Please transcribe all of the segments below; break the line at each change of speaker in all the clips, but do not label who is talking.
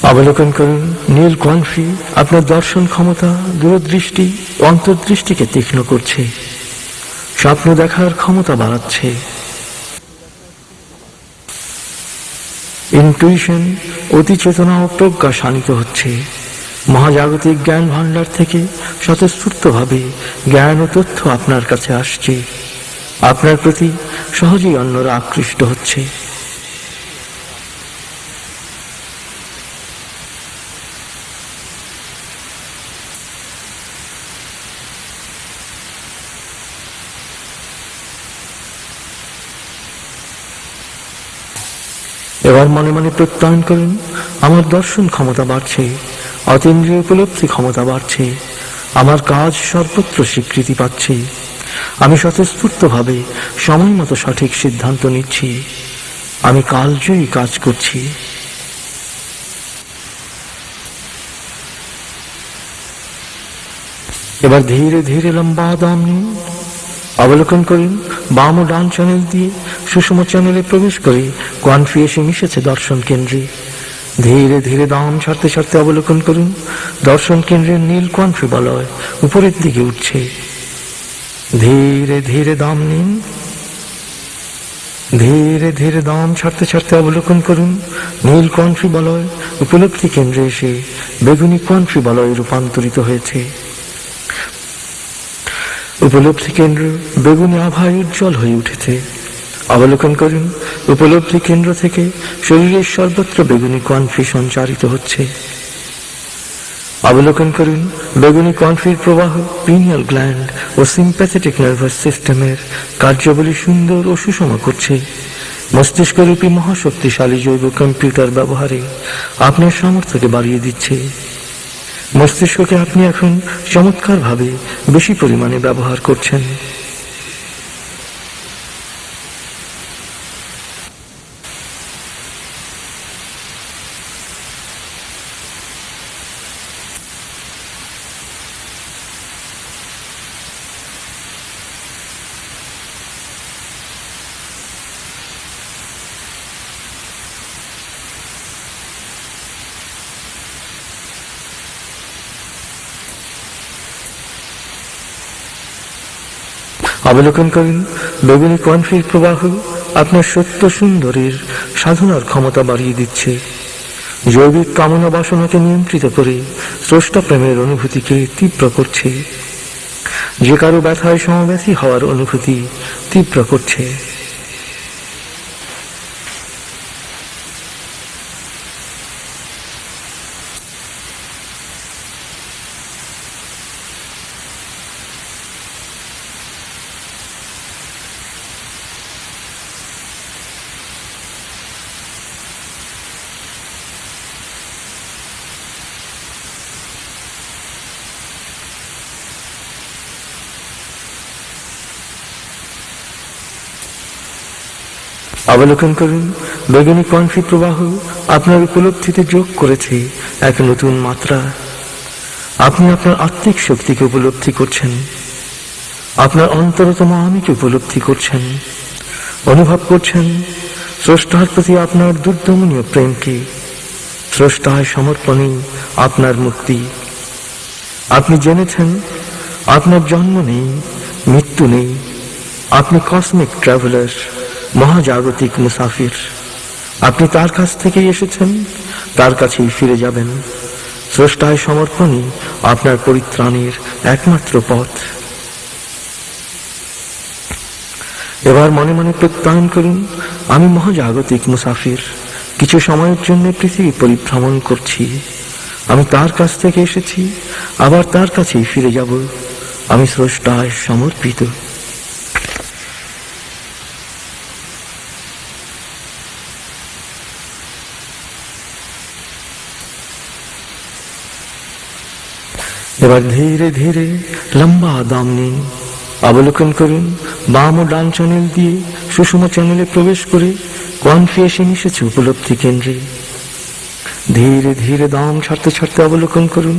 অবলোকন করুন নীল কণ্ঠী আপনার দর্শন ক্ষমতা, দূরদৃষ্টি ও অন্তর্দৃষ্টিকে তীক্ষ্ণ করছে, স্বপ্ন দেখার ক্ষমতা বাড়াচ্ছে। ইনটুইশন, অতি চেতনা ও প্রজ্ঞা শানিত হচ্ছে। মহাজাগতিক জ্ঞান ভাণ্ডার থেকে স্বতঃস্ফূর্তভাবে জ্ঞান ও তথ্য আপনার কাছে আসছে। আপনার প্রতি সহজেই অন্যরা আকৃষ্ট হচ্ছে। এবার মনে মনে প্রত্যয়ন করুন, আমার দর্শন ক্ষমতা বাড়ছে, অতীন্দ্রিয় উপলব্ধি ক্ষমতা বাড়ছে, আমার কাজ সর্বত্র স্বীকৃতি পাচ্ছে, আমি স্বতঃস্ফূর্তভাবে সময় মতো সঠিক সিদ্ধান্ত নিচ্ছি, আমি কালজয়ী কাজ করছি। এবার ধীরে ধীরে লম্বা দম নিন। অবলোকন করুন বাম ও ডান চ্যানেল দিয়ে সুষম চ্যানেলে প্রবেশ করে কণ্ঠী এসে মিশেছে দর্শন কেন্দ্রে। ধীরে ধীরে দম ছাড়তে ছাড়তে অবলোকন করুন দর্শন কেন্দ্রের নীল কণ্ঠী বলয় উপরের দিকে উঠছে। ধীরে ধীরে দম নিন। ধীরে ধীরে দম ছাড়তে ছাড়তে অবলোকন করুন নীল কণ্ঠী বলয় উপলব্ধি কেন্দ্রে এসে বেগুনি কণ্ঠী বলয়ে রূপান্তরিত হয়েছে। উপলব্ধি কেন্দ্র বেগুনি আভায় উজ্জ্বল হয়ে উঠেছে। অবলোকন করুন উপলব্ধি কেন্দ্র থেকে শরীরের সর্বত্র বেগুনি কণ্ঠী সঞ্চারিত হচ্ছে। অবলোকন করুন বেগুনি কণ্ঠীর প্রবাহ পিনিয়াল গ্ল্যান্ড ও সিম্প্যাথেটিক নার্ভাস সিস্টেমের কার্যাবলী সুন্দর ও সুষম করছে। মস্তিষ্করূপী মহাশক্তিশালী জৈব কম্পিউটার ব্যবহারে আপনার সামর্থ্যকে বাড়িয়ে দিচ্ছে। মস্তিষ্ককে আপনি এখন চমৎকারভাবে বেশি পরিমাণে ব্যবহার করছেন। অবলোকন করুন বেগুনি কণ্ঠীর প্রবাহ আপনার সত্য সুন্দরের সাধনার ক্ষমতা বাড়িয়ে দিচ্ছে। জৈবিক কামনা বাসনাকে নিয়ন্ত্রিত করে স্রষ্টা প্রেমের অনুভূতিকে তীব্র করছে। যে কারো ব্যথায় সমব্যথী হওয়ার অনুভূতি তীব্র করছে। অবলোকন করুন বেগুনি কণ্ঠী প্রবাহ আপনার উপলব্ধিতে যোগ করেছে এক নতুন মাত্রা। আপনি আপনার আত্মিক শক্তিকে উপলব্ধি করছেন, আপনার অন্তরতম আমিকে উপলব্ধি করছেন, অনুভব করছেন স্রষ্টার প্রতি আপনার দুর্দমনীয় প্রেমকে। স্রষ্টায় সমর্পণে আপনার মুক্তি। আপনি জেনেছেন আপনার জন্ম নেই, মৃত্যু নেই, আপনি কসমিক ট্রাভেলার, মহাজাগতিক মুসাফির। আপনি তার কাছ থেকেই এসেছেন, তার কাছেই ফিরে যাবেন। স্রষ্টায় সমর্পণই আপনার পরিত্রাণের একমাত্র পথ। এবার মনে মনে প্রত্যয়ন করুন, আমি মহাজাগতিক মুসাফির, কিছু সময়ের জন্য পৃথিবী পরিভ্রমণ করছি। আমি তার কাছ থেকে এসেছি, আবার তার কাছেই ফিরে যাব। আমি স্রষ্টায় সমর্পিত। এবার ধীরে ধীরে লম্বা দম নিন। অবলোকন করুন বাম ও ডান চ্যানেল দিয়ে সুষম চ্যানেলে প্রবেশ করে কণ্ঠী এসে মিশেছে উপলব্ধি কেন্দ্রে। ধীরে ধীরে দম ছাড়তে ছাড়তে অবলোকন করুন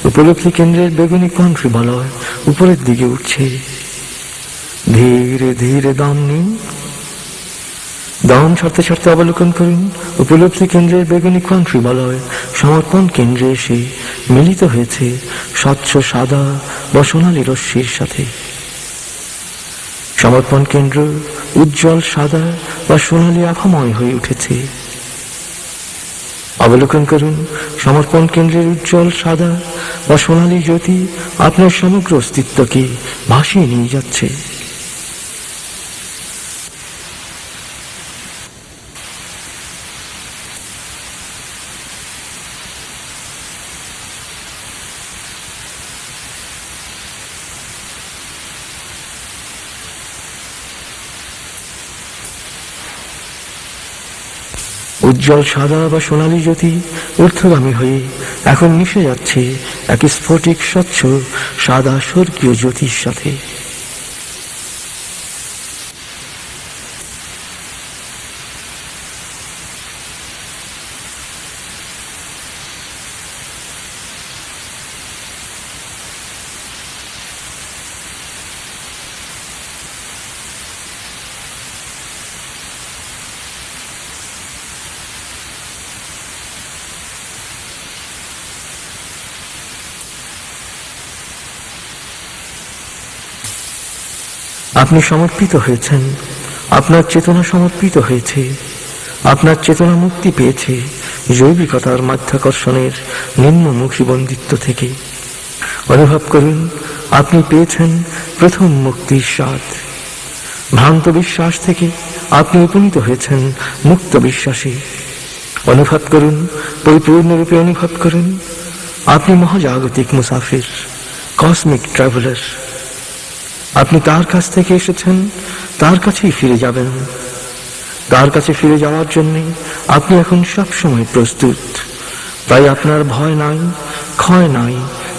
উপলব্ধি কেন্দ্রের বেগুনি কণ্ঠী বলয় উপরের দিকে উঠছে। ধীরে ধীরে দম নিন। দহন ছাড়তে ছাড়তে অবলোকন করুন উপলব্ধি কেন্দ্রের বেগুনি কান্ট্রি বলয় সমর্পণ কেন্দ্রে এসে মিলিত হয়েছে স্বচ্ছ সাদা বা সোনালী রশ্মির সাথে। সমর্পণ কেন্দ্র উজ্জ্বল সাদা বা সোনালী আভাময় হয়ে উঠেছে। অবলোকন করুন সমর্পণ কেন্দ্রের উজ্জ্বল সাদা বা সোনালী জ্যোতি আপনার সমগ্র অস্তিত্বকে ভাসিয়ে নিয়ে যাচ্ছে। উজ্জ্বল সাদা বা সোনালী জ্যোতি ঊর্ধ্বগামী হয়ে এখন মিশে যাচ্ছে এক স্ফটিক স্বচ্ছ সাদা স্বর্গীয় জ্যোতির সাথে। আপনি সমর্পিত হয়েছেন, আপনার চেতনা সমর্পিত হয়েছে, আপনার চেতনা মুক্তি পেয়েছে জৈবিকতার মাধ্যাকর্ষণের নিম্নমুখী বন্দিত্ব থেকে। অনুভব করুন আপনি পেয়েছেন প্রথম মুক্তির স্বাদ। ভ্রান্ত বিশ্বাস থেকে আপনি উপনীত হয়েছেন মুক্ত বিশ্বাসে। অনুভব করুন, পরিপূর্ণরূপে অনুভব করুন আপনি মহাজাগতিক মুসাফির, কসমিক ট্রাভেলার। আপনি তার কাছ থেকে এসেছেন, তার কাছেই ফিরে যাবেন। তার কাছে ফিরে যাওয়ার জন্য আপনি এখন সবসময় প্রস্তুত। তাই আপনার ভয় নাই, ক্ষয় নাই,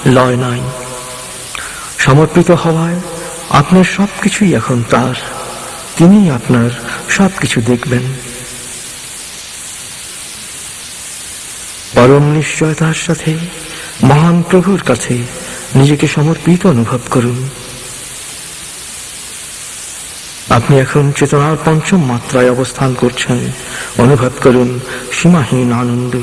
লয় নাই। সমর্পিত হওয়ায় আপনার সবকিছুই এখন তার। তিনিই আপনার সবকিছু দেখবেন। পরম নিশ্চয়তার সাথে মহান প্রভুর কাছে নিজেকে সমর্পিত অনুভব করুন। আপনি এখন চেতনার পঞ্চম মাত্রায় অবস্থান করছেন। অনুভব করুন সীমাহীন আনন্দ।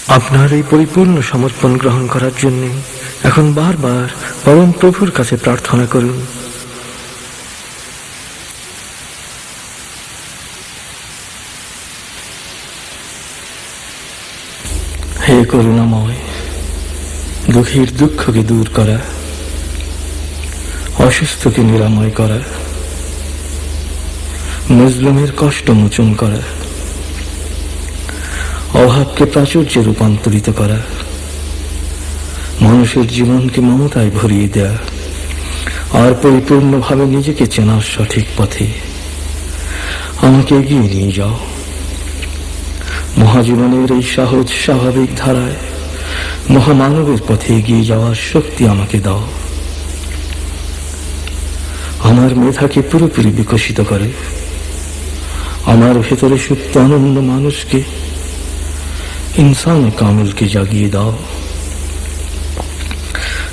আপনার এই পরিপূর্ণ সমর্পণ গ্রহণ করার জন্য এখন বারবার পরম প্রভুর কাছে প্রার্থনা করুন। হে করুণাময়, দুঃখীর দুঃখকে দূর করা, অসুস্থকে নিরাময় করা, মজলুমের কষ্ট মোচন করা, অভাবকে প্রাচুর্যে রূপান্তরিত করা, মানুষের জীবনকে মমতায় ভরিয়ে দেয়া, আর পরিপূর্ণভাবে নিজেকে চেনার সঠিক পথে আমাকে এগিয়ে নিয়ে যাও। মহাজীবনের এই সহজ স্বাভাবিক ধারায় মহামানবের পথে এগিয়ে যাওয়ার শক্তি আমাকে দাও। আমার মেধাকে পুরোপুরি বিকশিত করে, আমার ভেতরে সুপ্ত অনন্য মানুষকে, ইনসানে কামিলকে জাগিয়ে দাও।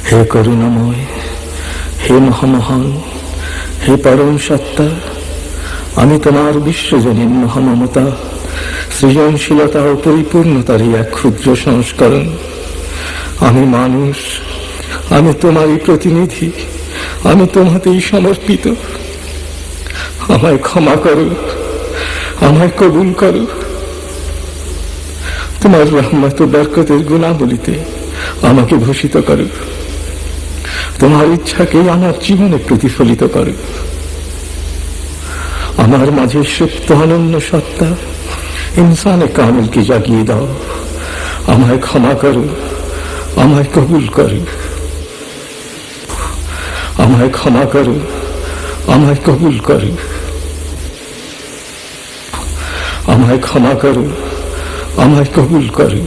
হে করুণাময়, হে মহামহান, হে পরম সত্তা, আমি তোমার বিশ্বজনীন মহামমতা, সৃজনশীলতা ও পরিপূর্ণতার এক ক্ষুদ্র সংস্করণ। আমি মানুষ, আমি তোমারই প্রতিনিধি, আমি তোমাতেই সমর্পিত। আমায় ক্ষমা করো, আমায় কবুল করো। তোমার রহমত ও বরকতের গুণাবলীতে আমাকে ভূষিত করো। তোমার ইচ্ছাকে আমার জীবনে প্রতিফলিত করো। আমার মাঝে সুপ্ত অনন্য সত্তা ইনসানে কামিলকে জাগিয়ে দাও। আমায় ক্ষমা করো, আমায় কবুল করো। আমায় ক্ষমা করো, আমায় কবুল করো। আমায় ক্ষমা করো, আমায় কবুল করো।